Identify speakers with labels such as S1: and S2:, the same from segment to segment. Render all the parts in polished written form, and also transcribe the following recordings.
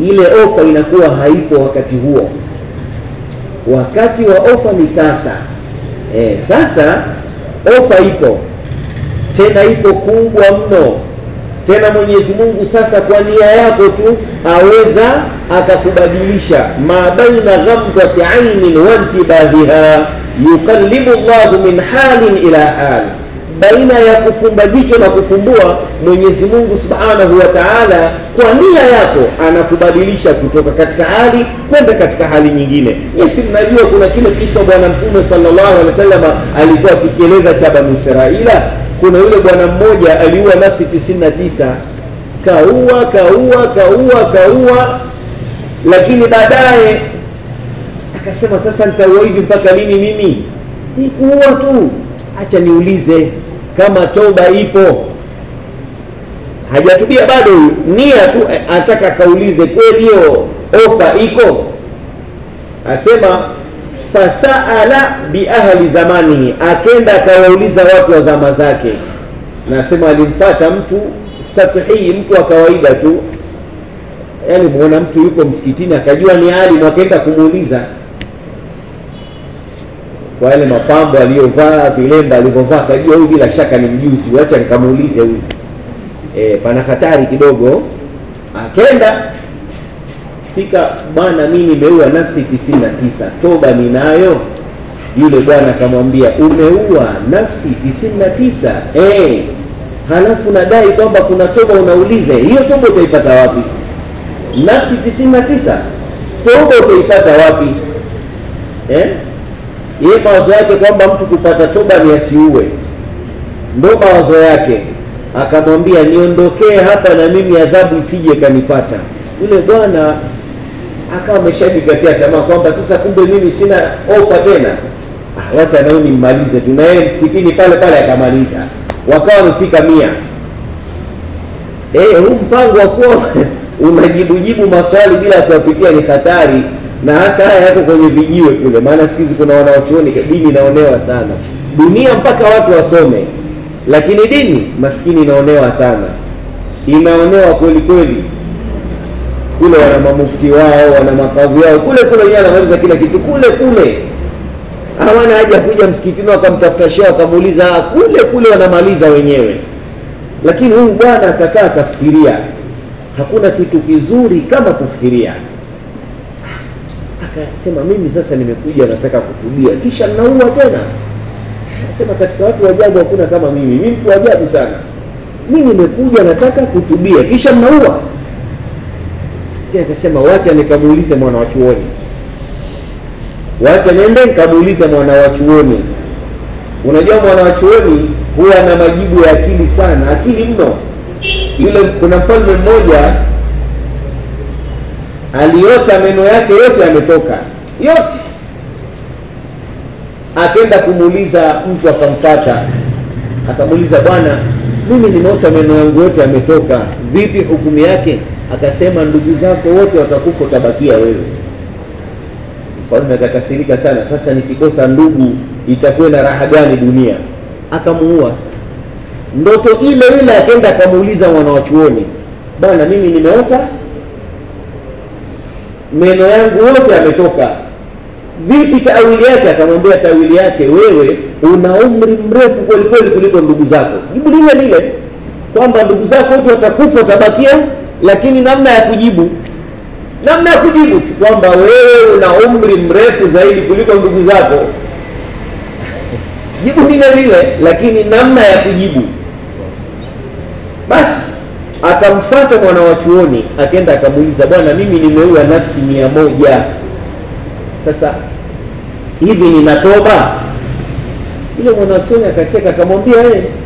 S1: ile ofa inakuwa haipo wakati huo. Wakati wa ofa ni sasa. Sasa ofa ipo, tena ipo kubwa mno. Tena Mwenyezi Mungu sasa kwa nia yako tu aweza akakubadilisha. Ma baina ghamdati ainin wa intibahiha yuqallibu Allahu min halin ila hal. Baina ya kufumba jicho na kufumbua, Mwenyezi Mungu Subhanahu wa Ta'ala kwa nia yako anakubadilisha kutoka katika hali kwenda katika hali nyingine. Yesi, mnajua kuna kile kisa Bwana Mtume sallallahu alaihi wasallam alikuwa akikieleza cha Bani Israila. Kuna yule bwana mmoja aliua nafsi 99, kaua, lakini baadaye akasema sasa nitaua hivi mpaka lini mimi? Ni kuua tu. Acha niulize kama toba ipo. Hajatubia bado, nia tu anataka kaulize kweli hiyo ofa iko. Asema fasaala bi ahli zamanihi, akenda akawauliza watu wa zama zake. Nasema alimfuata mtu sathi, mtu wa kawaida tu, yaani muona mtu yuko msikitini akajua ni alim, akaenda kumuuliza kwa yale mapambo aliyovaa, vilemba alivyovaa, akajua huyu bila shaka ni mjuzi, acha nikamuulize huyu, pana hatari kidogo. Akenda fika, bwana mimi nimeua nafsi 99, toba ninayo. Yule bwana akamwambia umeua nafsi 99? Halafu nadai kwamba kuna toba unaulize, hiyo toba utaipata wapi? Nafsi 99 toba utaipata wapi? Yeye mawazo yake kwamba mtu kupata toba ni asiue, ndo mawazo yake. Akamwambia niondokee hapa na mimi adhabu isije kanipata. Yule bwana akawa ameshajikatia tamaa kwamba sasa kumbe mimi sina ofa tena, wacha na mimi nimalize tu. Na yeye msikitini pale pale akamaliza, wakawa wamefika 100. Huu mpango wa kuwa unajibu maswali bila kuyapitia ni hatari, na hasa haya yako kwenye vijiwe kule. Maana siku hizi kuna wanaochuoni dini inaonewa sana. Dunia mpaka watu wasome, lakini dini maskini inaonewa sana, inaonewa kweli kweli. Kule wana mamufti wao, wana makavu yao kule yeye anamaliza kila kitu kule. Hawana haja kuja msikitini wakamtafuta shehe wakamuuliza, kule wanamaliza wenyewe. Lakini huyu bwana akakaa akafikiria, hakuna kitu kizuri kama kufikiria. Akasema mimi sasa nimekuja nataka kutubia, kisha naua tena. Akasema katika watu ajabu hakuna kama mimi mtu ajabu sana. Mimi nimekuja nataka kutubia, kisha naua. Akasema wacha nikamuulize mwana wa chuoni, wacha nende nikamuulize mwana wa chuoni. Unajua mwana wa chuoni huwa na majibu ya akili sana, akili mno. Yule kuna mfalme mmoja aliota meno yake yote yametoka yote. Akaenda kumuuliza mtu, akamfuata akamuuliza, bwana mimi nimeota meno yangu yote yametoka, vipi hukumu yake? Akasema ndugu zako wote watakufa, utabakia wewe. Mfalme akakasirika sana, sasa nikikosa ndugu itakuwa na raha gani dunia? Akamuua. Ndoto ile akaenda akamuuliza mwana wa chuoni, bwana mimi nimeota meno yangu yote yametoka, vipi tawili yake? Akamwambia tawili yake, wewe una umri mrefu kweli kweli kuliko ndugu zako. Jibu lile kwamba ndugu zako wote watakufa, utabakia. Lakini namna ya kujibu tu kwamba wewe una umri mrefu zaidi kuliko ndugu zako. Jibu lile lakini namna ya kujibu. Basi akamfuata mwana wa chuoni, akaenda akamuuliza, bwana mimi nimeua nafsi 100, sasa hivi nina toba? Yule mwana wa chuoni akacheka akamwambia,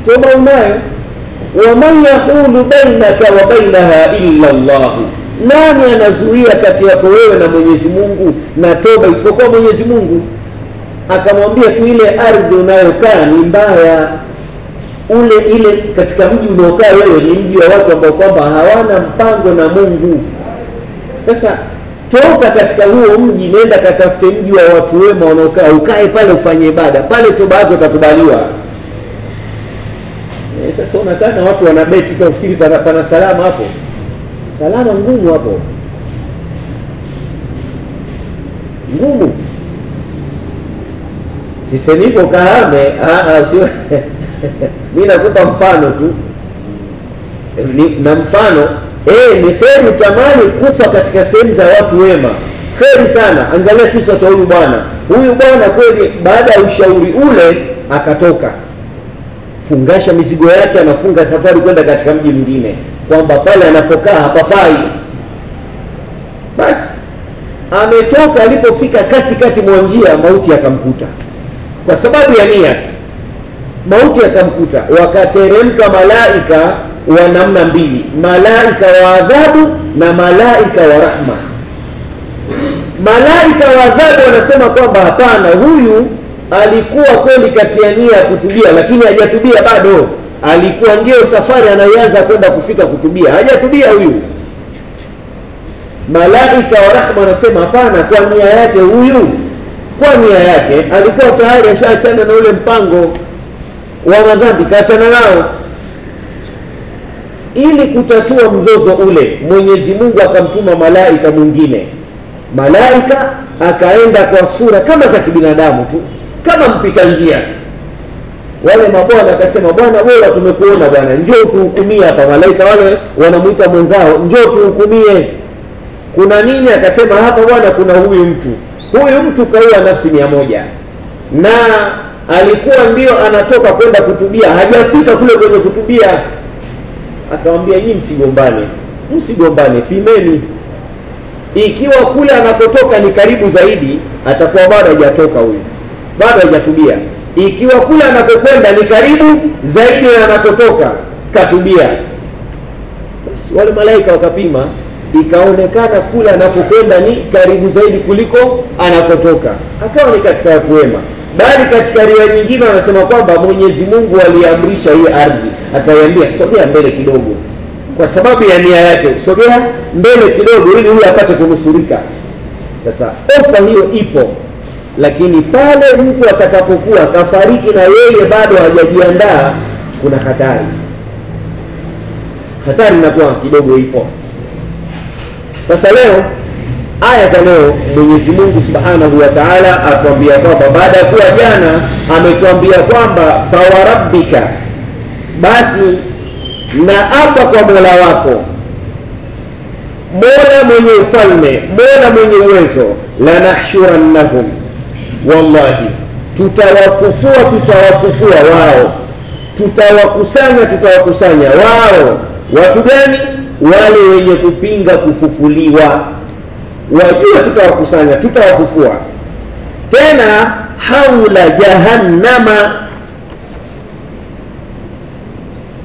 S1: toba unayo. Wa man yahulu bainaka wa bainaha illa Allah, nani anazuia kati yako wewe na Mwenyezi Mungu na toba isipokuwa Mwenyezi Mungu? Akamwambia tu ile ardhi unayokaa ni mbaya, ile katika mji unaokaa wewe ni mji wa watu ambao kwamba hawana mpango na Mungu. Sasa toka katika huo mji, nenda katafute mji wa watu wema wanaokaa, ukae pale ufanye ibada pale, toba yako itakubaliwa. Sasa unakaa na watu wanabeti, ukafikiri pana salama hapo. Salama ngumu hapo. ngumu. Sisemi hivyo kahame, sio. Mimi nakupa mfano tu, na mfano ni kheri utamani kufa katika sehemu za watu wema, kheri sana. Angalia kisa cha huyu bwana. Huyu bwana kweli baada ya ushauri ule akatoka, fungasha mizigo yake, anafunga safari kwenda katika mji mwingine, kwamba pale anapokaa hapafai. Basi ametoka, alipofika katikati mwa njia mauti yakamkuta, kwa sababu ya nia tu mauti yakamkuta. Wakateremka malaika wa namna mbili, malaika wa adhabu na malaika wa rahma. Malaika wa adhabu wanasema kwamba hapana, huyu alikuwa kweli katia nia kutubia, lakini hajatubia bado. Alikuwa ndio safari anaanza kwenda kufika kutubia, hajatubia huyu. Malaika wa rahma wanasema hapana, kwa nia yake huyu, kwa nia yake alikuwa tayari ashaachana na ule mpango wa madhambi, kaachana nao. Ili kutatua mzozo ule, Mwenyezi Mungu akamtuma malaika mwingine. Malaika akaenda kwa sura kama za kibinadamu tu, kama mpita njia tu. Wale mabwana akasema, bwana wewe tumekuona bwana, njoo tuhukumie hapa. Malaika wale wanamuita mwenzao, njoo tuhukumie, kuna nini? Akasema, hapa bwana kuna huyu mtu kaua nafsi 100 na alikuwa ndio anatoka kwenda kutubia, hajafika kule kwenye kutubia. Akamwambia, nyinyi msigombane, pimeni. Ikiwa kule anakotoka ni karibu zaidi, atakuwa bado hajatoka huyu, bado hajatubia. Ikiwa kule anakokwenda ni karibu zaidi na anakotoka, katubia. Basi wale malaika wakapima, ikaonekana kule anakokwenda ni karibu zaidi kuliko anakotoka, akawa ni katika watu wema. Bali katika riwaya nyingine wanasema kwamba Mwenyezi Mungu aliamrisha hii ardhi, akaiambia sogea mbele kidogo, kwa sababu ya nia yake, sogea mbele kidogo ili huyu apate kunusurika. Sasa ofa hiyo ipo, lakini pale mtu atakapokuwa kafariki na yeye bado hajajiandaa, kuna hatari inakuwa kidogo ipo. Sasa leo, aya za leo, Mwenyezi Mungu Subhanahu wa Ta'ala atuambia kwamba baada ya kuwa jana ametuambia kwamba fawarabbika, basi na apa kwa Mola wako, Mola mwenye ufalme, Mola mwenye uwezo, la nahshurannahum, wallahi tutawafufua wao, tutawakusanya wao. Watu gani? Wale wenye kupinga kufufuliwa. Wajua tutawakusanya, tutawafufua. Tena haula jahannama,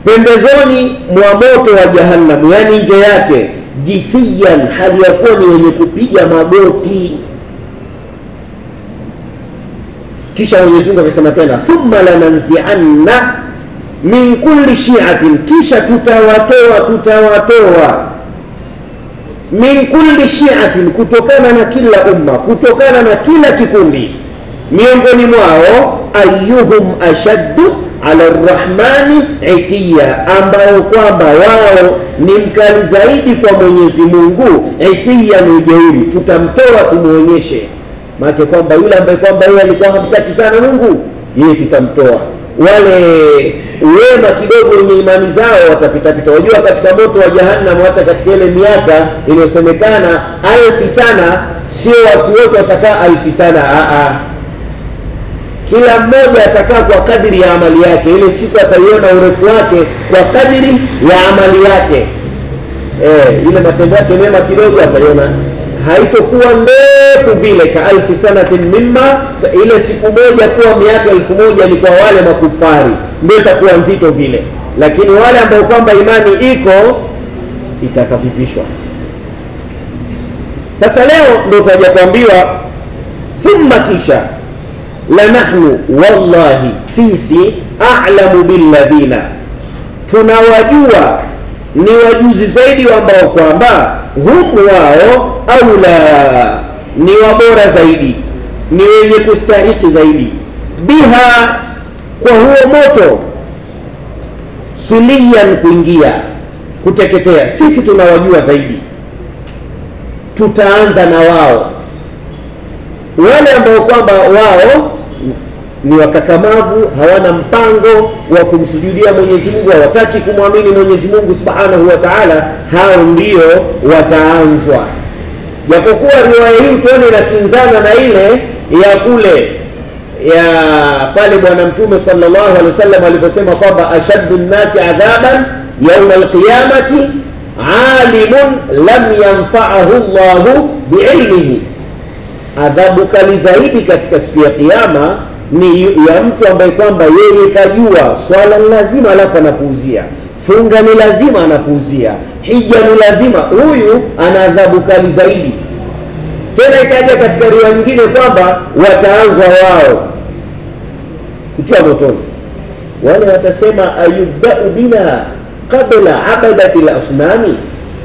S1: pembezoni mwa moto wa Jahannam, yani nje yake, jithiyan, hali ya kuwa ni wenye kupiga magoti. Kisha Mwenyezi Mungu akasema tena, thumma lananzi'anna min kulli shi'atin, kisha tutawatoa min kulli shi'atin, kutokana na kila umma, kutokana na kila kikundi, miongoni mwao ayyuhum ashaddu ala arrahmani itiya, ambao kwamba wao ni mkali zaidi kwa Mwenyezi Mungu. Itiya ni ujeuri, tutamtoa tumuonyeshe. Maana kwamba yule ambaye kwamba yeye alikuwa hafutaki sana Mungu, yeye tutamtoa. Wale wema kidogo wenye imani zao watapita. Wajua katika moto wa Jahannam, hata katika ile miaka iliyosemekana 1000 sana, sio watu wote watakaa 1000 sana. Kila mmoja atakaa kwa kadiri ya amali yake. Ile siku ataiona urefu wake kwa kadiri ya amali yake. Ile matendo yake mema kidogo ataiona, haitokuwa ndefu vile ka 1000 sanatin mimma, ile siku moja kuwa miaka 1000 ni kwa wale makufari, ndio itakuwa nzito vile. Lakini wale ambao kwamba imani iko, itakafifishwa. Sasa leo ndio tutaja kuambiwa, thumma kisha la nahnu, wallahi sisi, a'lamu billadhina, tunawajua, ni wajuzi zaidi ambao kwamba hum wao, aula, ni wabora zaidi, ni wenye kustahiki zaidi, biha, kwa huo moto, suliyan, kuingia, kuteketea. Sisi tunawajua zaidi, tutaanza na wao. Wale ambao kwamba wao ni wakakamavu, hawana mpango wa kumsujudia Mwenyezi Mungu, hawataki kumwamini Mwenyezi Mungu Subhanahu wa Ta'ala, hao ndio wataanzwa. Japokuwa riwaya hii tuone inakinzana na ile ya kule ya pale Bwana Mtume sallallahu alaihi wasallam aliposema kwamba ashaddu an-nasi adhaban yawm al-qiyamati alimun lam yanfa'ahu Allahu bi'ilmihi. Adhabu kali zaidi katika siku ya kiyama ni ya mtu ambaye kwamba yeye kajua swala ni lazima alafu anapuuzia, funga ni lazima anapuuzia, hija ni lazima. Huyu ana adhabu kali zaidi. Tena ikaja katika riwaya nyingine kwamba wataanza wao kutiwa motoni. Wale watasema ayubda'u bina qabla abadatil asnami,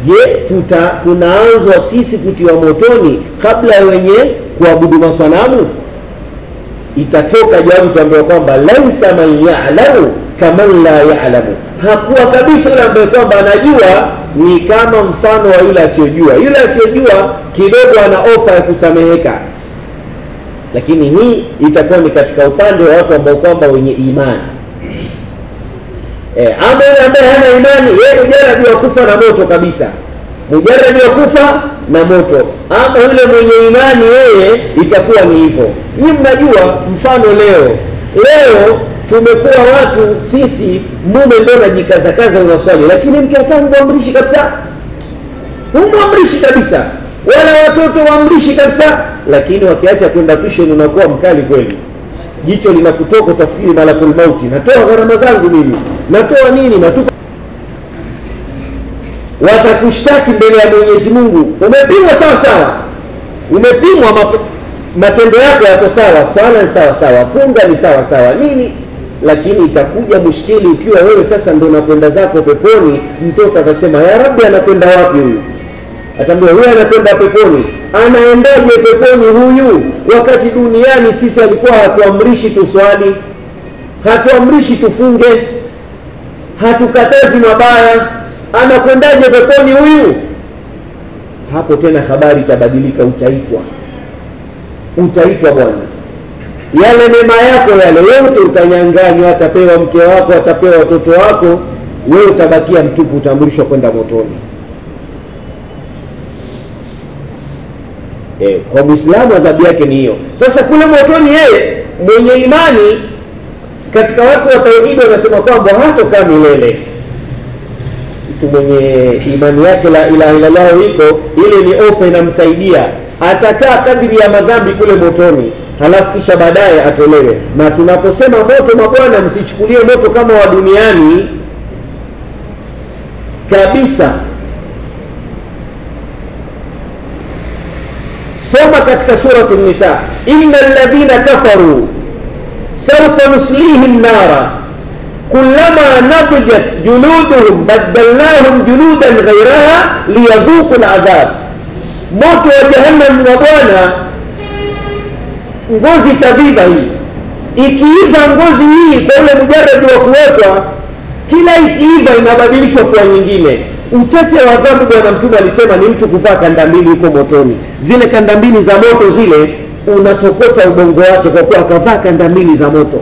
S1: je, tunaanzwa sisi kutiwa motoni kabla wenye kuabudu masanamu? Itatoka jawabu tuambiwa kwamba laisa man ya'lamu kama la ya'lamu, hakuwa kabisa yule ambaye kwamba anajua ni kama mfano wa yule asiyojua. Yule asiyojua kidogo ana ofa ya kusameheka, lakini hii itakuwa ni katika upande wa watu ambao kwamba wenye imani. Ama yule ambaye hana imani, yeye mujarrad wa kufa na moto kabisa, mujarrad wa kufa na moto. Ama yule mwenye imani, yeye itakuwa ni hivyo. Nyinyi mnajua mfano leo tumekuwa watu sisi, mume ndio anajikaza unaswali, lakini mke atangu muamrishi kabisa, muamrishi kabisa, wala watoto waamrishi kabisa, lakini wakiacha kwenda tuition unakuwa mkali kweli. Jicho linakutoka utafikiri malakul mauti, natoa gharama zangu mimi, natoa nini, natupa. Watakushtaki mbele ya Mwenyezi Mungu, umepimwa sawa sawa, umepimwa matendo yako yako sawa, swala ni sawa sawa, funga ni sawa sawa, nini, lakini itakuja mushkili ukiwa wewe sasa ndio unakwenda zako peponi. Mtoto atasema ya Rabbi, anakwenda wapi huyu? Ataambia huyu anakwenda peponi. Anaendaje peponi huyu wakati duniani sisi alikuwa hatuamrishi tuswali, hatuamrishi tufunge, hatukatazi mabaya? Anakwendaje peponi huyu? Hapo tena habari itabadilika, utaitwa bwana, yale mema yako yale yote utanyang'anywa, atapewa mke wako, atapewa watoto wako, wewe utabakia mtupu, utaamrishwa kwenda motoni. Kwa Muislamu adhabu yake ni hiyo. Sasa kule motoni, yeye mwenye imani katika watu wa tauhid wanasema kwamba hatokaa milele. Mtu mwenye imani yake la ilaha illallah iko, ile ni ofa inamsaidia, atakaa kadri ya madhambi kule motoni, halafu kisha baadaye atolewe. Na tunaposema moto, mabwana, msichukulie moto kama wa duniani kabisa. Soma katika suratul Nisa, innal ladhina kafaru sawfa nuslihim nara kullama nadijat juluduhum badalnahum juludan ghayraha liyadhuqu al'adhab. Moto wa jahannam wa bwana, ngozi itaviva hii. Ikiiva ngozi hii kwa ule mujarrad wa kuwekwa, kila ikiiva inabadilishwa kwa nyingine. Uchache wa dhambi, Bwana Mtume alisema ni mtu kuvaa kanda mbili huko motoni. Zile kanda mbili za moto zile, unatokota ubongo wake kwa kuwa akavaa kanda mbili za moto.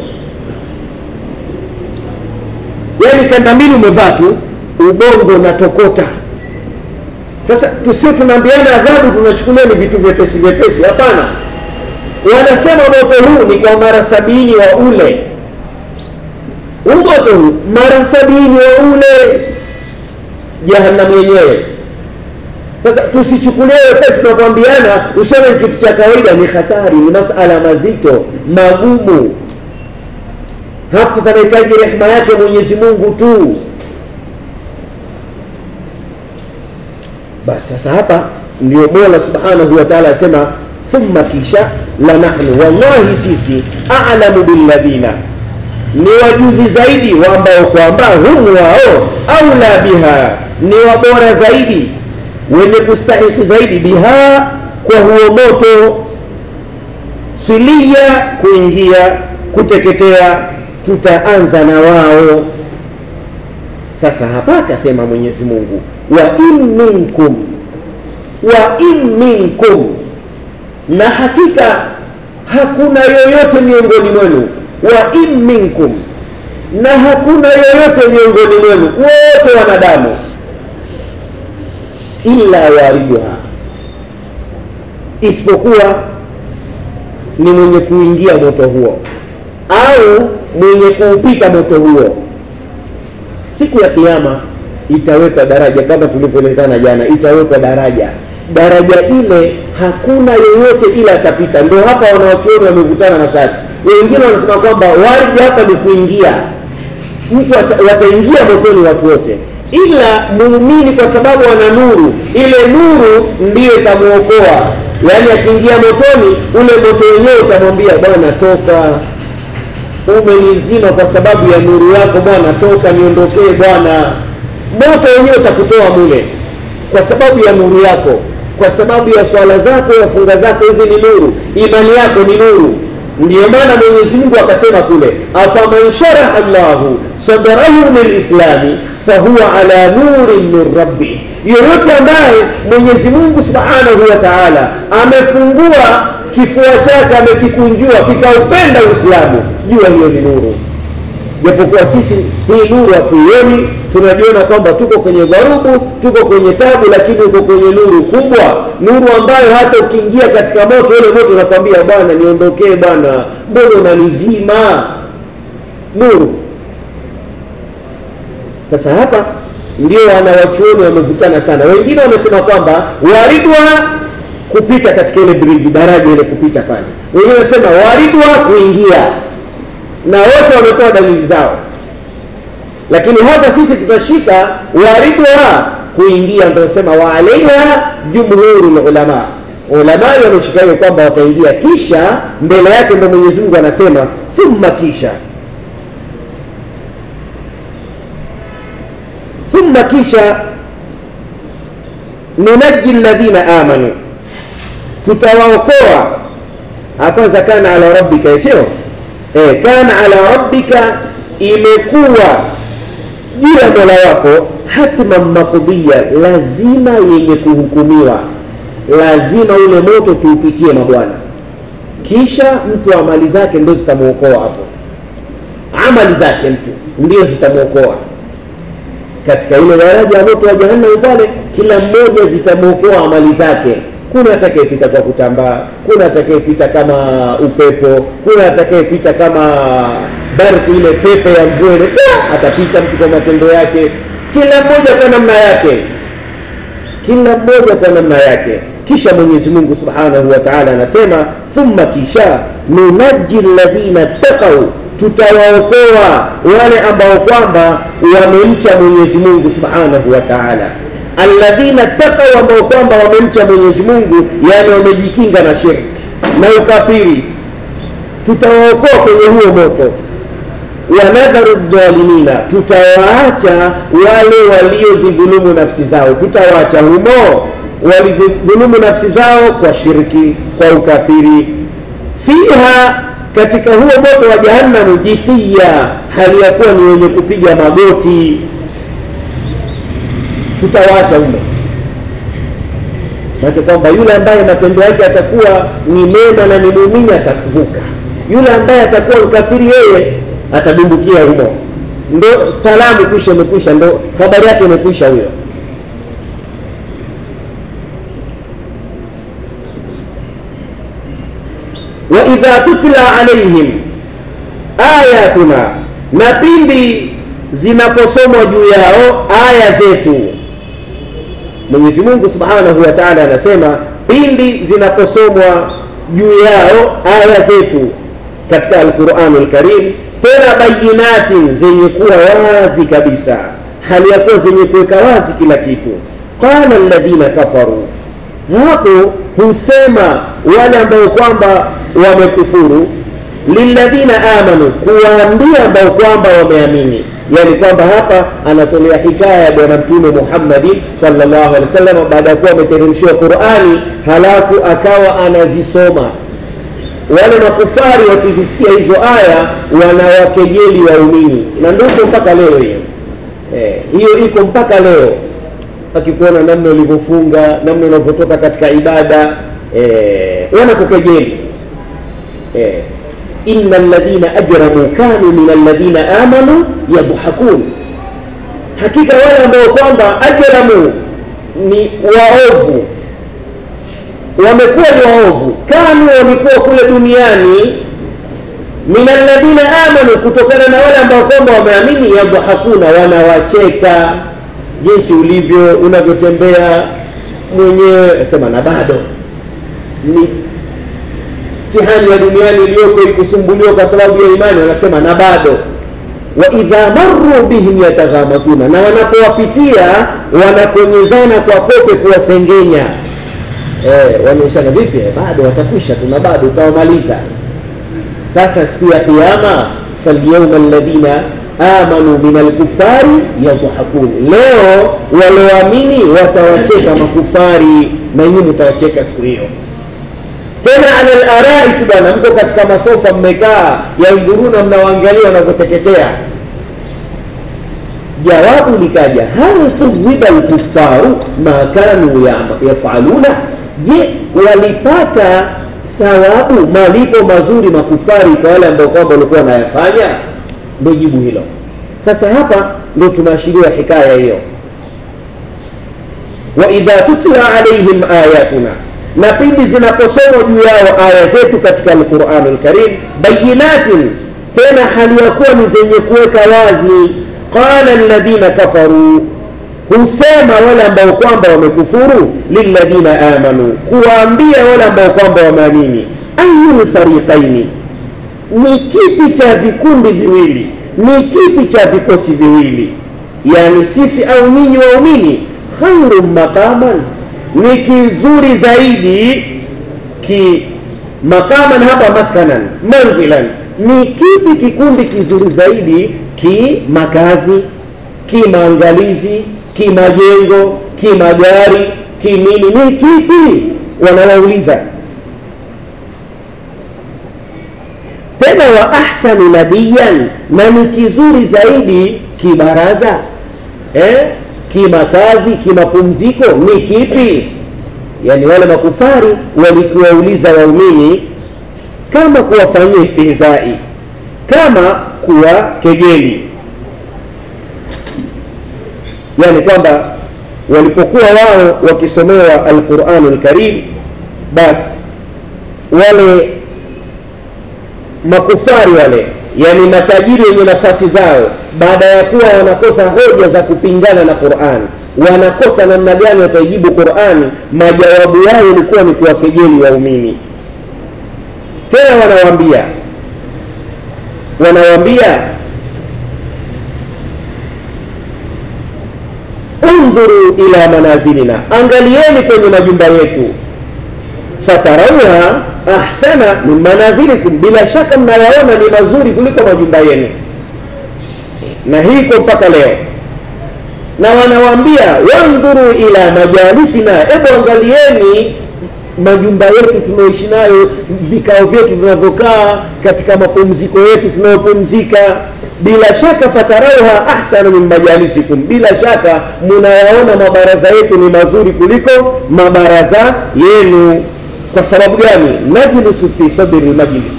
S1: Yaani kanda mbili umevaa tu, ubongo unatokota. Sasa tusio tunaambiana adhabu tunachukulia ni vitu vyepesi vyepesi, hapana. Wanasema moto huu ni kwa mara 70 wa ule. Moto huu mara 70 wa ule jahannam yenyewe. Sasa tusichukulie wepesi, tunakwambiana usome kitu cha kawaida, ni hatari, ni masala mazito, magumu. Hapo panahitaji rehema yake Mwenyezi Mungu tu. Basi sasa hapa ndio Mola Subhanahu wa Ta'ala asema thumma kisha la nahnu, wallahi sisi a'lamu billadhina, ni wajuzi zaidi wa ambao kwamba hum wao aula biha, ni wabora zaidi, wenye kustahiki zaidi, biha, kwa huo moto, silia, kuingia, kuteketea, tutaanza na wao. Sasa hapa akasema Mwenyezi Mungu wa in minkum, na hakika hakuna yoyote miongoni mwenu, wa in minkum, na hakuna yoyote miongoni mwenu, wote wanadamu, illa wariduha, isipokuwa ni mwenye kuingia moto huo au mwenye kuupita moto huo. Siku ya kiyama itawekwa daraja, kama tulivyoelezana jana, itawekwa daraja ile hakuna yoyote ila atapita. Ndio hapa wanawachuoni wamevutana na shati. Wengine wanasema kwamba waridi hapa ni kuingia, mtu wataingia motoni watu wote, ila muumini kwa sababu ana nuru, ile nuru ndiyo itamuokoa. Yaani akiingia motoni, ule moto wenyewe utamwambia, bwana toka, umenizima kwa sababu ya nuru yako bwana, toka niondokee bwana. Moto wenyewe utakutoa mule kwa sababu ya nuru yako, kwa sababu ya swala zako, ya funga zako, hizi ni nuru, imani yako ni nuru. Ndiyo maana Mwenyezi Mungu akasema kule, afaman sharaha Allahu sadrahu lilislami fahuwa ala nurin min rabbi, yoyote ambaye Mwenyezi Mungu Subhanahu wa Ta'ala amefungua kifua chake, amekikunjua, kikaupenda Uislamu, jua hiyo ni nuru. Japokuwa sisi hii nuru hatuioni, tunajiona kwamba tuko kwenye dharubu, tuko kwenye tabu, lakini uko kwenye nuru kubwa, nuru ambayo hata ukiingia katika moto, ile moto unakwambia bwana niondokee bwana, mbona unanizima? Nuru. Sasa hapa ndio wanawachuoni wamevutana sana. Wengine wamesema kwamba waridwa kupita katika ile bridge, daraja ile kupita pale. Wengine wanasema waridwa kuingia, na wote wametoa dalili zao. Lakini hapa sisi tutashika waridwa kuingia, ndio sema wa alaiha jumhurul ulama. Ulama wameshika hiyo kwamba wataingia, kisha mbele yake ndio Mwenyezi Mungu anasema thumma kisha nunaji alladhina amanu, tutawaokoa. Kwanza kana ala rabbika, sio kana ala rabbika, imekuwa juu ya Mola wako, hatman maqdiya, lazima yenye kuhukumiwa, lazima ule moto tuupitie mabwana. Kisha mtu amali zake ndio zitamuokoa hapo, amali zake mtu ndio zitamuokoa katika ile daraja ya moto wa jahannam pale. Kila mmoja zitamuokoa amali zake. Kuna atakayepita kwa kutambaa, kuna atakayepita kama upepo, kuna atakayepita kama bariki, ile pepe ya mvua ile, atapita mtu kwa matendo yake. Kila mmoja kwa namna yake, kila mmoja kwa namna yake. Kisha Mwenyezi Mungu Subhanahu wa Ta'ala anasema thumma kisha nunaji alladhina taqaw, tutawaokoa wale ambao kwamba wamemcha Mwenyezi Mungu Subhanahu wa Ta'ala. Alladhina taqaw, ambao kwamba wamemcha Mwenyezi Mungu, yani wamejikinga na shirki na ukafiri, tutawaokoa kwenye huo moto. Wa nadharu dhalimina, tutawaacha wale waliozidhulumu nafsi zao, tutawaacha humo walizidhulumu nafsi zao kwa shirki, kwa ukafiri. Fiha, katika huo moto wa jahannam, jithiya, hali ya kuwa ni wenye kupiga magoti. Tutawaacha humo, maana kwamba yule ambaye matendo yake atakuwa ni mema na ni muumini atavuka, yule ambaye atakuwa mkafiri yeye atadumbukia humo. Ndo salamu kisha imekwisha, ndo habari yake imekwisha huyo. Wa idha tutla alaihim ayatuna, na pindi zinaposomwa juu yao aya zetu. Mwenyezi Mungu Subhanahu wa Ta'ala anasema pindi zinaposomwa juu yao aya zetu katika Al-Qur'anul Karim, tena bayinatin, zenye kuwa wazi kabisa, hali ya kuwa zenye kuweka wazi kila kitu. Qala alladhina kafaru, hapo husema wale ambao kwamba wamekufuru, lilladhina amanu, kuwaambia ambao kwamba wameamini. Yani kwamba hapa anatolea hikaya ya Bwana Mtume Muhammad sallallahu alaihi wasallam baada ya kuwa ameteremshiwa Qur'ani, halafu akawa anazisoma. Wale makufari wakizisikia hizo aya wanawakejeli waumini, na ndio mpaka leo hiyo. Hiyo iko mpaka leo. Akikuona namna ulivyofunga, namna unavyotoka katika ibada, wanakukejeli. innal ladhina ajramu kanu minal ladhina amanu yadhakun, hakika wale ambao kwamba ajramu ni waovu, wamekuwa ni waovu, kanu walikuwa kule duniani, minal ladhina amanu, kutokana na wale ambao kwamba wameamini, yadhakuna, wanawacheka jinsi ulivyo unavyotembea mwenyewe, sema na bado ni mtihani ya duniani iliyoko ikusumbuliwa kwa sababu ya imani, wanasema na bado. Wa idha marru bihim yataghamazuna, na wanapowapitia wanakonyezana kwa kope kuwasengenya. Wanaonyeshana vipi? Bado watakwisha, tuna bado utawamaliza. Sasa siku ya kiyama, falyawma alladhina amanu minal kufari yadhakun, leo walioamini watawacheka makufari na nyinyi mtawacheka siku hiyo. Tena alal araik, bwana, mko katika masofa mmekaa, yainduruna, mnawaangalia wanavyoteketea. Jawabu likaja, hal thuwiba al-kuffaru ma kanu yafaluna, je, walipata thawabu, malipo mazuri makufari kwa wale ambao kwamba walikuwa wanayafanya? Ndio jibu hilo. Sasa hapa ndio tunaashiria hikaya hiyo. Wa idha tutla alaihim ayatuna, na pindi zinaposomwa juu yao aya zetu katika al-Qur'an al-Karim, bayinatin, tena hali ya kuwa ni zenye kuweka wazi, qala alladhina kafaru, husema wale ambao kwamba wamekufuru, lilladhina amanu, kuwaambia wale ambao kwamba wameamini, ayyul fariqaini, ni kipi cha vikundi viwili, ni kipi cha vikosi viwili, yani sisi au nyinyi waumini, khairum maqaman, ni kizuri zaidi, ki maqaman hapa maskanan, manzilan, ni kipi kikundi kizuri zaidi, ki makazi, ki maangalizi, ki majengo, ki magari, ki nini, ni kipi? Wanauliza. Tena wa ahsanu nadiyan, na ni kizuri zaidi kibaraza, kimakazi, kimapumziko, ni kipi? Yani wale makufari walikuwauliza waumini kama kuwafanyia istihzai, kama kuwa kejeli, yani kwamba walipokuwa wao wakisomewa al-Qur'an al-Karim, basi wale makufari wale, yani matajiri wenye nafasi zao, baada ya kuwa wanakosa hoja za kupingana na Qur'an, wanakosa namna gani watajibu Qur'an, majawabu yao ilikuwa ni kuwakejeli waumini. Tena wanawaambia undhuru ila manazilina, angalieni kwenye majumba yetu, fatarauha ahsana min manazilikum, bila shaka mnayaona ni mazuri kuliko majumba yenu. Na hii kwa mpaka leo. Na wanawaambia wandhuru ila majalisina, hebu angalieni majumba yetu tunaoishi nayo, vikao vyetu tunavyokaa, katika mapumziko yetu tunayopumzika, bila shaka fatarauha ahsana min majalisikum, bila shaka mnayaona mabaraza yetu ni mazuri kuliko mabaraza yenu. Kwa sababu gani? Najlisu fi sadri majlis.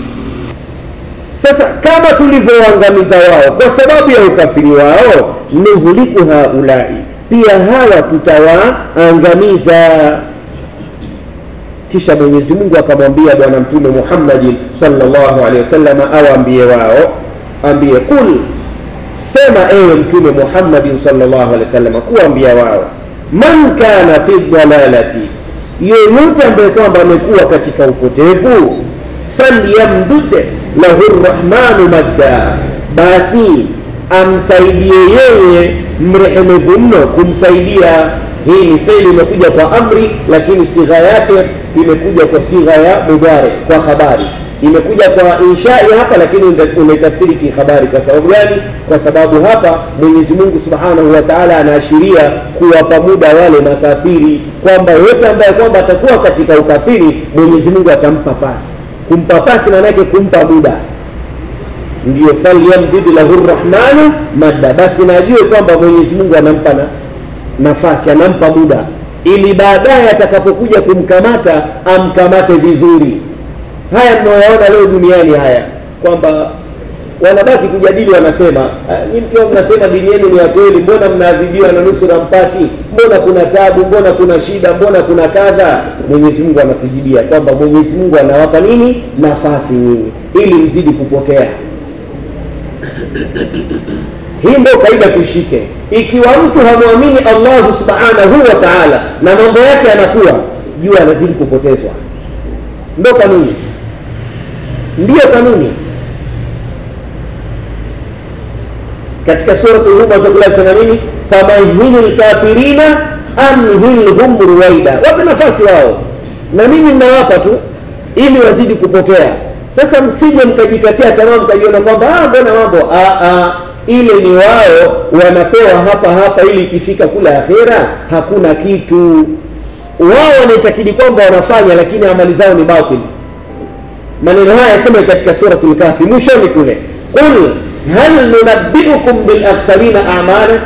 S1: Sasa kama tulivyoangamiza wao kwa sababu ya ukafiri wao, nuhuliku haulai, pia hawa tutawaangamiza. Kisha Mwenyezi Mungu akamwambia Bwana Mtume Muhammad sallallahu alaihi wasallam awaambie wao, ambie kul, sema ewe Mtume Muhammad sallallahu alaihi wasallam, kuambia wao, man kana fi dhalalati, yoyote ambaye kwamba amekuwa katika upotevu, falyamdud lahu arrahmanu madda, basi amsaidie yeye mrehemevu mno kumsaidia. Hii ni fi'li imekuja kwa amri, lakini sigha yake imekuja kwa sigha ya mudhari, kwa habari. Imekuja kwa inshai hapa, lakini unaitafsiri kihabari. Kwa sababu gani? Kwa sababu hapa Mwenyezi Mungu Subhanahu wa Ta'ala anaashiria kuwapa muda wale makafiri, kwamba yote ambaye kwamba atakuwa katika ukafiri, Mwenyezi Mungu atampa pasi. Kumpa pasi maana yake kumpa muda. Ndio falyamdid lahu arrahmanu madda, basi najue kwamba Mwenyezi Mungu anampa nafasi, anampa muda, ili baadaye atakapokuja kumkamata amkamate vizuri. haya mnayoona leo duniani haya, kwamba wanabaki kujadili, wanasema mkiwa mnasema dini yenu ni ya kweli, mbona mnaadhibiwa na nusura mpati? Mbona kuna tabu? Mbona kuna shida? Mbona kuna kadha? Mwenyezi Mungu anatujibia kwamba Mwenyezi Mungu anawapa nini? Nafasi nyinyi, ili mzidi kupotea. Hii ndio kaida tuishike. Ikiwa mtu hamwamini Allah subhanahu wa ta'ala na mambo yake yanakuwa, jua anazidi kupotezwa. Ndio kanuni, ndio kanuni. Katika sura Al-Humza zinasema nini? Famahilil kafirina amhilhum ruwaida. Wape nafasi wao, na mimi ninawapa tu ili wazidi kupotea. Sasa msije mkajikatia tamaa mkajiona kwamba mbona mambo ile ni wao wanapewa hapa ili ikifika kula akhera hakuna kitu. Wao wanaitakidi kwamba wanafanya, lakini amali zao ni batil. Maneno haya yasema katika sura Al-Kahfi mwishoni kule, qul hal nunabbiukum bil akhsarina a'mala,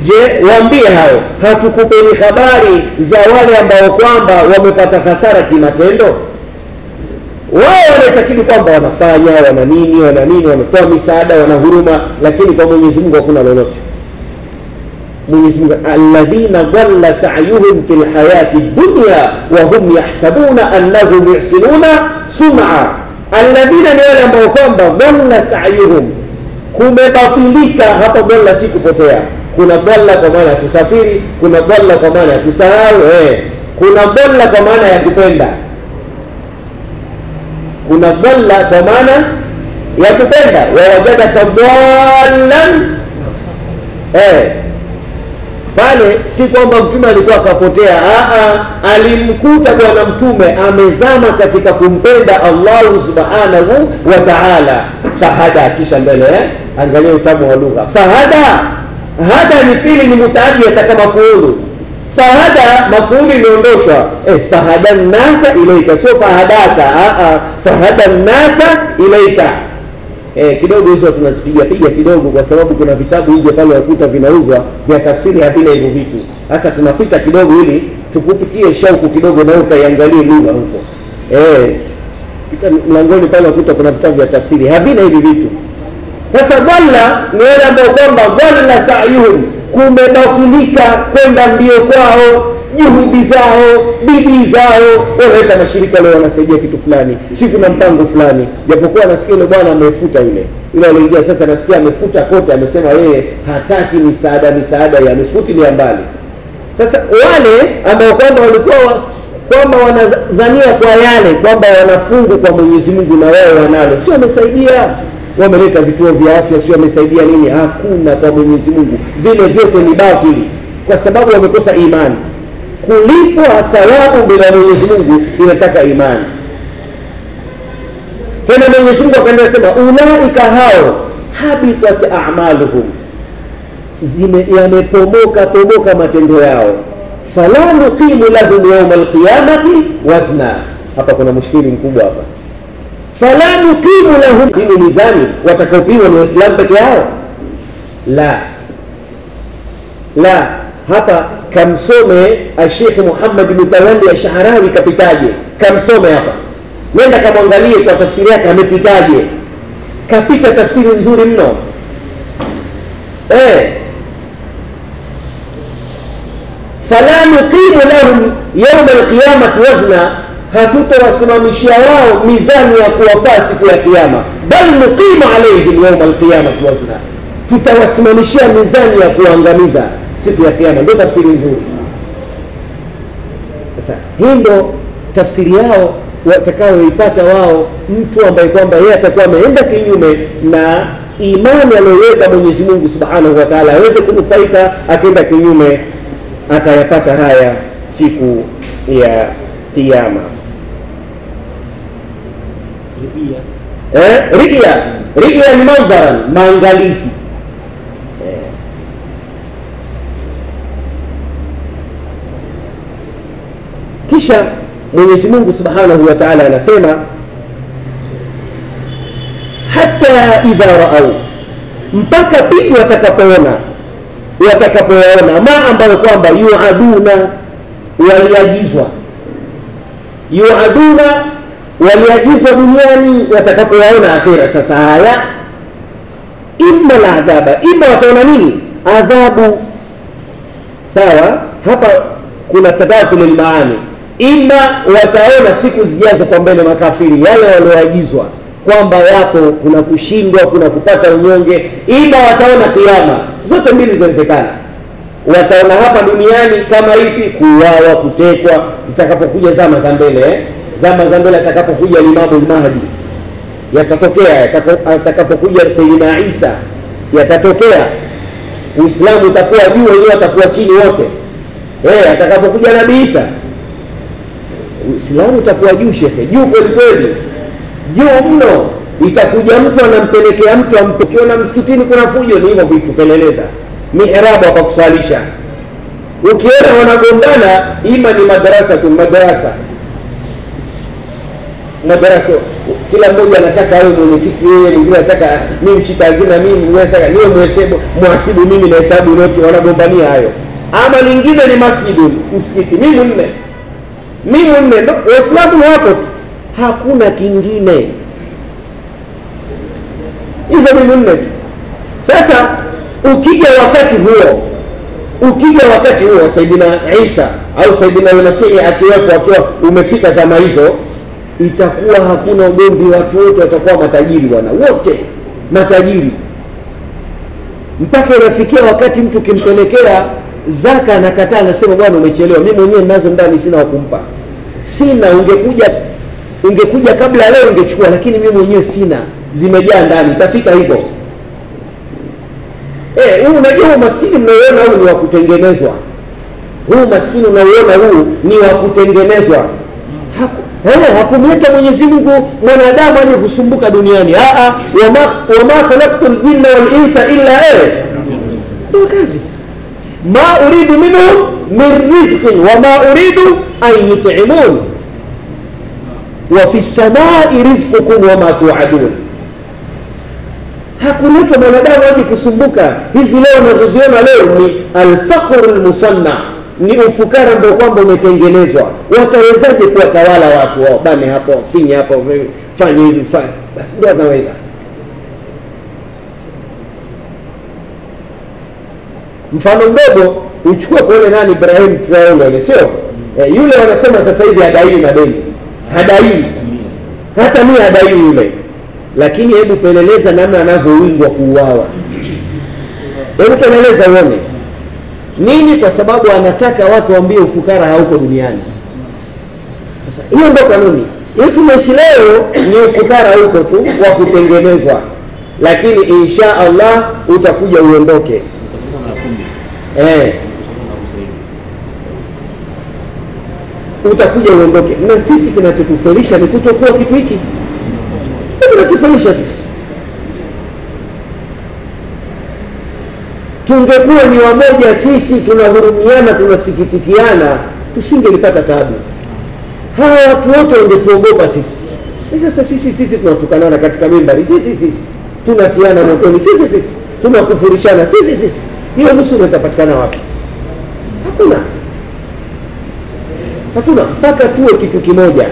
S1: je, waambie hao, hatukupeni habari za wale ambao kwamba wamepata hasara kimatendo? Wao wanaitakidi kwamba wanafanya, wana nini, wanatoa misaada, wana huruma, lakini kwa Mwenyezi Mungu hakuna lolote. Mwenyezi Mungu, alladhina dhalla sa'yuhum fil hayati dunya wa hum yahsabuna annahum yuhsinuna sun'a. Alladhina ni wale ambao kwamba dhalla sa'yuhum, kumebatilika. Hapa dhalla si kupotea, kuna dhalla kwa maana ya kusafiri, kuna dhalla kwa maana ya kusahau, kuna dhalla kwa maana ya kupenda, kuna dhalla kwa maana ya kupenda. Wa wajadaka dhallan, pale si kwamba mtume alikuwa akapotea, alimkuta bwana mtume amezama katika kumpenda Allah subhanahu wa ta'ala. Fahada, kisha mbele angalia utamu wa lugha. Fahada, hada ni fili, ni mutaaddi ataka mafuulu. Fahada mafuulu imeondoshwa, fahada nasa ilaika, sio fahadaka. Fahada nasa ilaika. Kidogo hizo tunazipiga kidogo, kwa sababu kuna vitabu nje pale wakuta vinauzwa vya tafsiri havina hivyo vitu. Sasa tunapita kidogo ili tukupitie shauku kidogo na ukaiangalie lugha huko. Pita mlangoni pale wakuta kuna vitabu vya tafsiri havina hivi vitu. Sasa dhalla ni wale ambao kwamba dhalla sa'yuhum, kumebatilika kwenda mbio kwao, juhudi zao, bidii zao. Wanaita mashirika leo wanasaidia kitu fulani, si kuna mpango fulani, japokuwa nasikia yule bwana amefuta yule aliingia, sasa nasikia amefuta kote, amesema yeye hataki misaada ya amefutilia mbali. Sasa wale ambao kwamba walikuwa kwamba wanadhania kwa yale kwamba wanafungu kwa Mwenyezi Mungu na wao wanalo, sio wamesaidia, wameleta vituo vya afya, sio wamesaidia nini, hakuna kwa Mwenyezi Mungu. Vile vyote ni batili, kwa sababu wamekosa imani. Kulipwa thawabu bila Mwenyezi Mungu inataka imani. Tena Mwenyezi Mungu akaenda sema, ulaika hao habitat a'maluhum, yamepomoka matendo yao, fala nuqimu lahum yawm alqiyamati wazna. Hapa kuna mushkili mkubwa hapa. Fala nuqimu lahum, hii mizani watakaopimwa ni Waislamu peke yao? La, hapa kamsome Sheikh Muhammad Mutawalli Ash-Sha'rawi kapitaje, kamsome hapa, nenda kamwangalie kwa tafsiri yake amepitaje. Kapita tafsiri nzuri mno. Fala nuqimu lahum yawm al-qiyamati wazna, hatutowasimamishia wao mizani ya kuwafaa siku ya kiyama. Bal nuqimu alayhim yawm al-qiyamati wazna, tutawasimamishia mizani ya kuangamiza siku ya kiyama. Ndio tafsiri nzuri. Sasa hii ndio tafsiri yao watakaoipata wao, mtu ambaye kwamba yeye atakuwa ameenda kinyume na imani aliyoweka Mwenyezi Mungu Subhanahu wa Ta'ala, aweze kunufaika. Akienda kinyume atayapata haya siku ya kiyama. Riya ni mandharan, maangalizi. Kisha Mwenyezi Mungu Subhanahu wa Ta'ala anasema, hata idha raau, mpaka pindi watakapoona ma ambayo kwamba yuaduna, waliagizwa. Yuaduna waliagizwa duniani, watakapoyaona akhira sasa haya imma la adhaba, imma wataona nini? Adhabu. Sawa, hapa kuna tadakhul maani, imma wataona siku zijazo kwa mbele makafiri yale walioagizwa kwamba yapo, kuna kushindwa, kuna kupata unyonge, imma wataona kiyama. Zote mbili zinawezekana. Wataona hapa duniani kama ipi? Kuuawa, kutekwa, itakapokuja zama za mbele zama za mbele, atakapokuja Imamu Mahdi yatatokea, atakapokuja Sayyidina Isa yatatokea, Uislamu utakuwa juu, wenyewe atakuwa chini wote. Atakapokuja Nabii Isa, Uislamu utakuwa juu, shekhe, juu kweli kweli, juu mno. Itakuja mtu anampelekea mtu ukiona msikitini kuna fujo, ni hivyo vitu, peleleza mihrabu hapa kusalisha. Ukiona wanagombana, ima ni madarasa tu, madarasa, kila mmoja anataka awe mwenyekiti yeye, mwingine anataka mimi mshika hazina, mimi nataka niwe muhasibu, mimi na hesabu noti, wanagombania hayo. Ama lingine ni masjidu, msikiti, mimi nne, Waislamu wapo tu, hakuna kingine, hizo mimi nne tu. Sasa ukija wakati huo Saidina Isa au Saidina Masihi akiwepo, akiwa umefika zama hizo, itakuwa hakuna ugomvi, watu wote watakuwa matajiri bwana, wote matajiri, mpaka inafikia wakati mtu kimpelekea zaka anakataa, anasema bwana umechelewa, mimi mwenyewe ninazo ndani, sina wakumpa, sina, ungekuja kabla leo ungechukua, lakini mimi mwenyewe sina, zimejaa ndani. Itafika hivyo. Huu unajua maskini mnaoona huu ni wa kutengenezwa. Huu maskini unaoona huu ni wa kutengenezwa. Hakumleta Mwenyezi Mungu mwanadamu aje kusumbuka duniani. Wama khalaqtul jinna wal insa illa ndio kazi. Ma uridu minhum min rizqin wama uridu an yut'imun wa fi samai rizqukum wama tu'adun. Hakuleta mwanadamu aje kusumbuka. Hizi leo unazoziona leo ni al-faqrul musanna, ni ufukara ndio kwamba umetengenezwa. Watawezaje kuwatawala watu wao? Bane hapo, finye hapo, fanye hivi, ndio anaweza. Mfano mdogo uchukue kwa yule nani, Ibrahim Traore, sio? Yule wanasema sasa hivi hadai na deni. Hadai. Hata mimi hadai yule. Lakini hebu peleleza namna anavyowingwa kuuawa. Hebu peleleza uone. Nini? Kwa sababu anataka watu waambie ufukara hauko duniani. Sasa hiyo ndio kanuni. Ili tumeishi leo ni ufukara huko tu wa kutengenezwa. Lakini insha Allah utakuja uondoke. Utakuja uondoke. Na sisi kinachotufelisha ni kutokuwa kitu hiki. Kinatufelisha sisi. Tungekuwa ni wamoja sisi, tunahurumiana, tunasikitikiana, tusingelipata taabu. Hawa watu wote wangetuogopa sisi. Sasa sisi tunatukanana katika mimbari. Sisi tunatiana motoni. Sisi tunakufurishana. Sisi hiyo nusura itapatikana wapi? Hakuna. Mpaka tuwe kitu kimoja.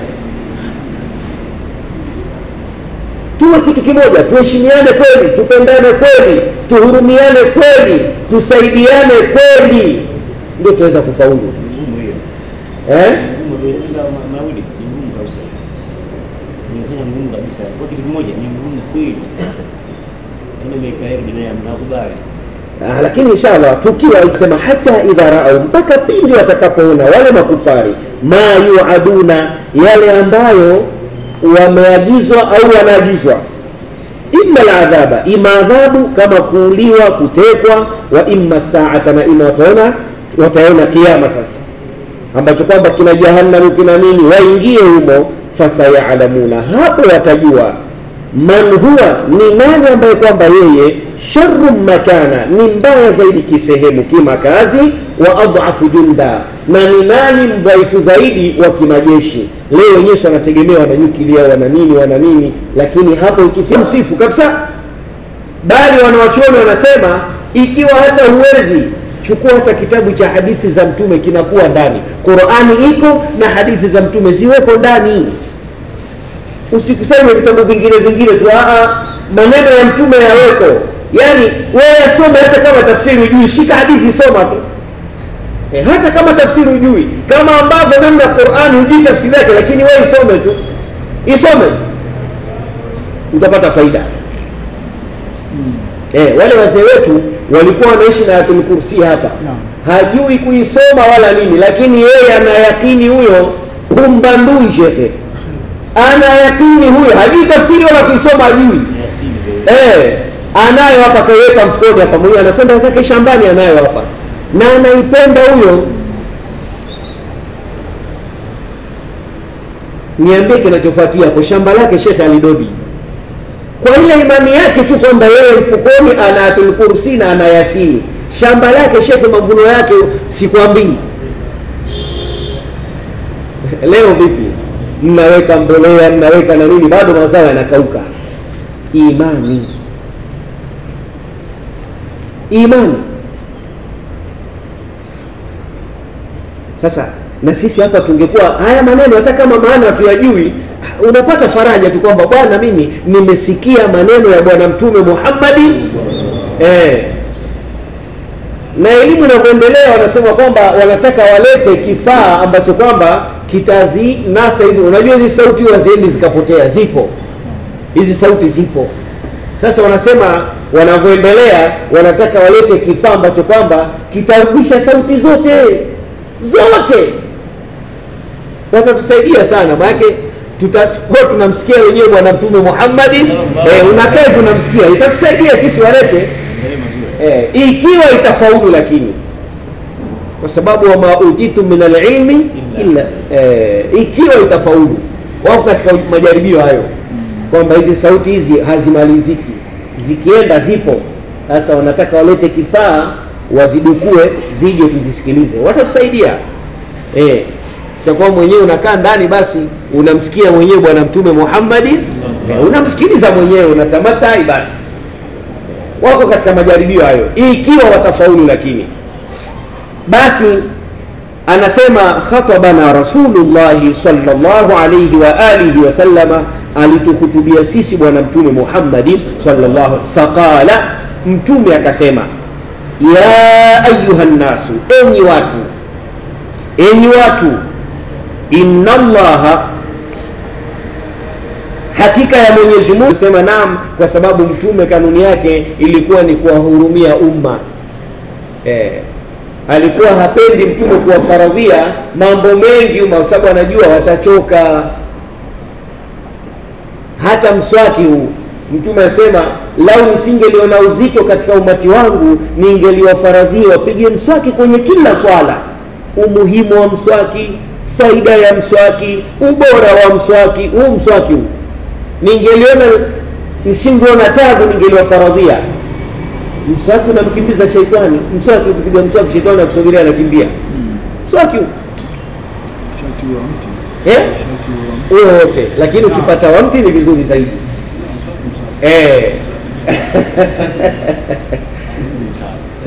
S1: Tuwe kitu kimoja, tuheshimiane kweli, tupendane kweli, tuhurumiane kweli, tusaidiane kweli, ndio tuweza kufaulu. Lakini inshallah tukiwa ikisema hata idha ra'u, mpaka pindi watakapoona wale makufari ma yu'aduna, yale ambayo wameagizwa au wanaagizwa, imma al-adhaba, ima adhabu kama kuuliwa, kutekwa, wa imma sa'ata, na ima wataona kiyama sasa, ambacho kwamba kina jahannam kina nini, waingie humo. Fasayalamuna, hapo watajua man huwa, ni nani ambaye kwamba yeye sharru makana, ni mbaya zaidi kisehemu, kimakazi, wa adhafu junda, na ni nani mdhaifu zaidi wa kimajeshi. Leo wenyewe wanategemewa na nyukilia, wana nini, lakini hapo ikifika msifu kabisa. Bali wanawachuoni wanasema ikiwa hata huwezi, chukua hata kitabu cha hadithi za Mtume, kinakuwa ndani. Qur'ani iko na hadithi za Mtume ziweko ndani. Usikusanye vitabu vingine tu. Maneno ya mtume yaweko. Yani wewe soma, hata kama tafsiri hujui, shika hadithi soma tu. Hata kama tafsiri hujui, kama ambavyo namna Qur'an hujui tafsiri yake, lakini wewe isome tu. Isome. Utapata faida. Wale wazee wetu walikuwa wanaishi na Ayatul Kursi hapa. Hajui kuisoma wala nini, lakini yeye ana yakini, huyo humbandui shekhe. Ana yakini huyo, hajui tafsiri wala kuisoma hajui. Anayo hapa, kaweka mfukoni hapa, mwenyewe anakwenda zake shambani, anayo hapa. Na anaipenda huyo. Niambie kinachofuatia kwa shamba lake Sheikh Alidodi. Kwa ile imani yake tu kwamba yeye mfukoni ana Ayatul Kursi na ana Yasini. Shamba lake Sheikh, mavuno yake sikwambii. Leo vipi? Mnaweka mbolea, mnaweka na nini, bado mazao yanakauka. Imani. Sasa na sisi hapa tungekuwa haya maneno, hata kama maana hatuyajui, unapata faraja tu kwamba bwana, mimi nimesikia maneno ya Bwana Mtume Muhammad. Na elimu inavyoendelea, wanasema kwamba wanataka walete kifaa ambacho kwamba kitazi nasa hizi. Unajua hizi sauti haziendi zikapotea, zipo hizi sauti, zipo. Sasa wanasema wanavyoendelea, wanataka walete kifaa ambacho kwamba kitarudisha sauti zote. Watatusaidia sana, maana tunamsikia wenyewe Bwana Mtume Muhammad. Unakaa tunamsikia, itatusaidia sisi walete. Ikiwa itafaulu, lakini kwa sababu wa mautitu min alilmi illa, ikiwa itafaulu. Wao katika majaribio hayo kwamba hizi sauti hizi hazimaliziki, zikienda zipo. Sasa wanataka walete kifaa, wazidukue, zije tuzisikilize. Watatusaidia. Utakuwa mwenyewe unakaa ndani, basi unamsikia mwenyewe Bwana Mtume Muhammad, unamsikiliza mwenyewe, unatamatai. Basi wako katika majaribio hayo, ikiwa watafaulu. Lakini basi anasema khatabana Rasulullah sallallahu alayhi wa alihi wa sallama, alituhutubia sisi Bwana Mtume Muhammad sallallahu. Faqala, mtume akasema, ya ayuhan nasu, enyi watu, inna Allaha, hakika ya Mwenyezi Mungu. Sema naam, kwa sababu mtume kanuni yake ilikuwa ni kuwahurumia umma. Alikuwa hapendi mtume kuwafaradhia mambo mengi umma, kwa sababu anajua watachoka. Hata mswaki huu mtume asema, lau nisingeliona uzito katika umati wangu, ningeliwafaradhia wapige mswaki kwenye kila swala. Umuhimu wa mswaki, faida ya mswaki, ubora wa mswaki. Huu mswaki huu nisingeona tabu, ningeliwafaradhia. Mswaki unamkimbiza shaitani. Mswaki ukipiga mswaki, shaitani anakusogelea, anakimbia. Mswaki huu wote, lakini ukipata wa mti ni vizuri zaidi.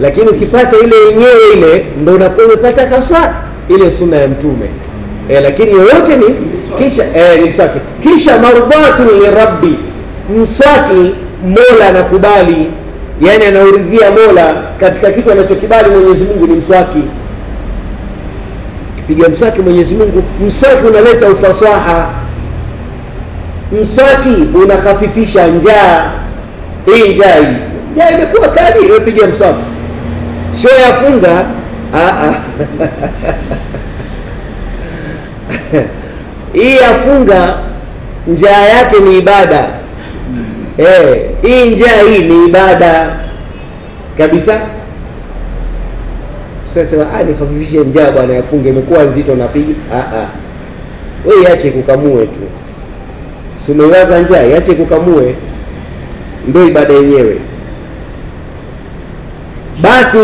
S1: Lakini ukipata ile yenyewe, ile ndio unakuwa umepata kasa ile sunna ya mtume. Lakini yoyote ni kisha ni mswaki. Kisha mardatu li rabbi, mswaki Mola anakubali, yani anauridhia Mola katika kitu anachokibali Mwenyezi Mungu ni mswaki. Piga mswaki Mwenyezi Mungu, mswaki unaleta ufasaha, mswaki unakhafifisha njaa. Hii njaa imekuwa kali, unapiga mswaki, sio yafunga. Hii yafunga, njaa yake ni ibada. Hii njaa hii ni ibada kabisa. Sasa nikhafifishe njaa bwana, yafunge, imekuwa nzito napiga. Wewe iache kukamue tu. Sumewaza njaa, iache kukamue, ndio ibada yenyewe. Basi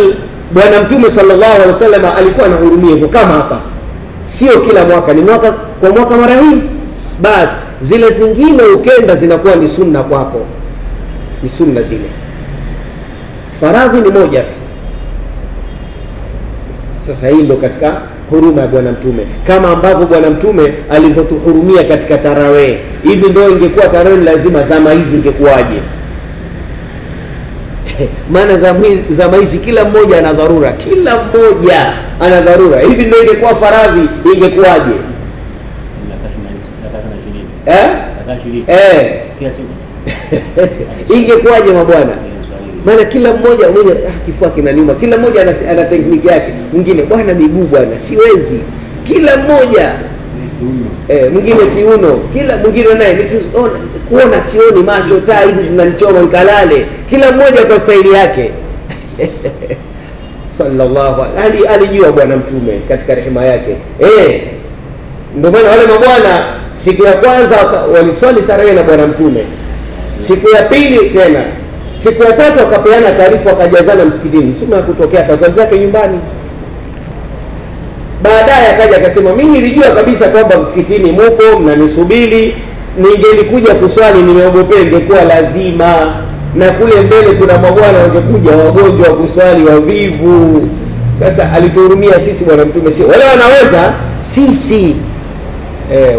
S1: Bwana Mtume sallallahu alaihi wasallam alikuwa anahurumia hivyo, kama hapa. Sio kila mwaka, ni mwaka kwa mwaka mara hii. Basi zile zingine ukenda zinakuwa ni sunna kwako. Ni sunna zile. Faradhi ni moja tu. Sasa hii ndio katika huruma ya bwana mtume, kama ambavyo bwana mtume alivyotuhurumia katika tarawih. Hivi ndio ingekuwa tarawih lazima zama hizi ingekuwaje? Maana zama hizi kila mmoja ana dharura, kila mmoja ana dharura. Hivi ndio ingekuwa faradhi, ingekuwaje? Ingekuwaje mabwana? Maana kila mmoja kifua kinaniuma, kila mmoja ana tekniki yake. Mwingine bwana miguu bwana siwezi, kila mmoja mwingine kiuno, kila mwingine naye kuona sioni, macho taa hizi zinanichoma nikalale, kila mmoja kwa staili yake. Sallallahu alaihi alijua bwana mtume katika rehema yake. Ndio maana wale mabwana siku ya kwanza waliswali tarawih na bwana mtume, siku ya pili tena, siku ya tatu wakapeana taarifa, wakajazana msikitini. Mtume hakutokea, paswali zake nyumbani. Baadaye akaja akasema, mimi nilijua kabisa kwamba msikitini mupo mnanisubiri, ningelikuja kuswali, nimeogopea ingekuwa lazima, na kule mbele kuna mabwana wangekuja wagonjwa wa kuswali, wavivu. Sasa alituhurumia sisi bwana mtume, sio wale wanaweza, sisi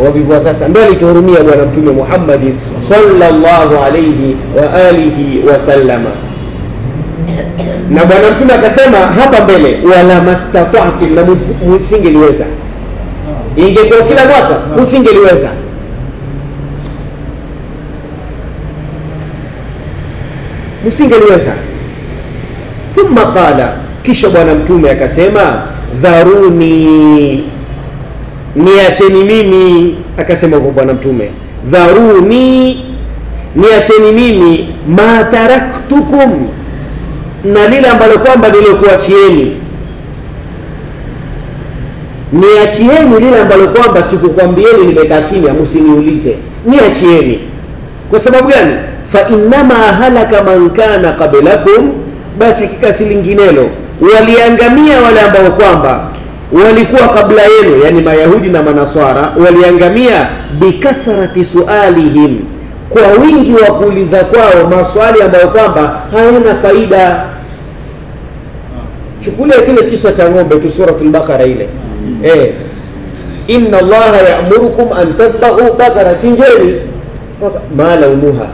S1: wavivu. Sasa ndio alituhurumia bwana mtume Muhammad sallallahu alayhi wa alihi wasallama. Na bwana mtume akasema hapa mbele, wala mastata'tu, na msingeliweza. Ingekuwa kila mwaka msingeliweza. Msingeliweza. Thumma qala, kisha bwana mtume akasema, dharuni, niacheni mimi. Akasema hivyo bwana mtume, dharuni, niacheni mimi, ma taraktukum, na lile ambalo kwamba nilikuachieni. Niachieni lile ambalo kwamba sikukwambieni, nimekaa kimya, msiniulize, niachieni. Kwa sababu gani? Fa innama halaka man kana qablakum, basi kikasi linginelo waliangamia wale ambao kwamba walikuwa kabla yenu, yani Mayahudi na Manaswara, waliangamia bikathrati sualihim, kwa wingi wa kuuliza kwao maswali ambayo kwamba hayana faida. Chukulia kile kisa cha ng'ombe tu, suratul Baqara ile. Inna Allaha ya'murukum an tadhbahu baqara, chinjeni. Mala unuha,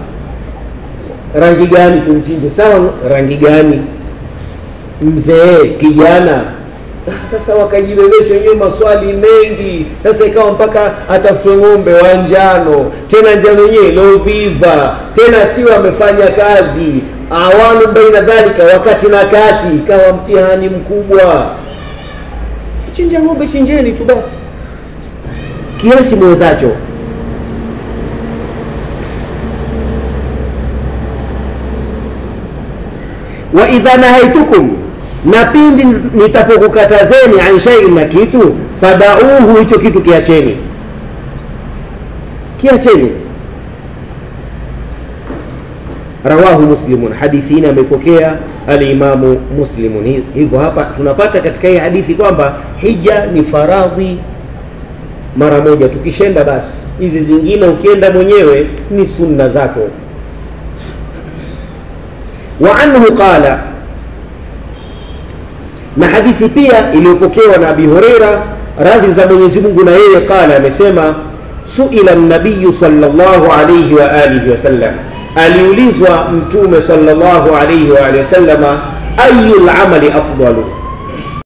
S1: rangi gani tumchinje? Sawa, rangi gani? Mzee, kijana? Sasa wakajibebesha wenyewe maswali mengi. Sasa ikawa mpaka atafute ng'ombe wa njano, tena njano yenyewe loviva, tena si amefanya kazi, awanu baina dhalika, wakati na kati, ikawa mtihani mkubwa. Chinja ng'ombe, chinjeni tu basi kiasi mwezacho. Wa idha nahaitukum, na pindi nitapokukatazeni, an shay'in, na kitu, fadauhu, hicho kitu kiacheni, kiacheni. Rawahu Muslimun, hadithi hii amepokea al-Imamu Muslimun. Hivyo hapa tunapata katika hii hadithi kwamba hija ni faradhi mara moja, tukishenda basi. Hizi zingine ukienda mwenyewe ni sunna zako. Wa anhu qala, na hadithi pia iliyopokewa na Abi Huraira, radhi za Mwenyezi Mungu na yeye, qala, amesema, suila an-nabiy sallallahu alayhi wa alihi wasallam, aliulizwa mtume sallallahu alayhi wa alihi wasallama, ayul amali afdalu,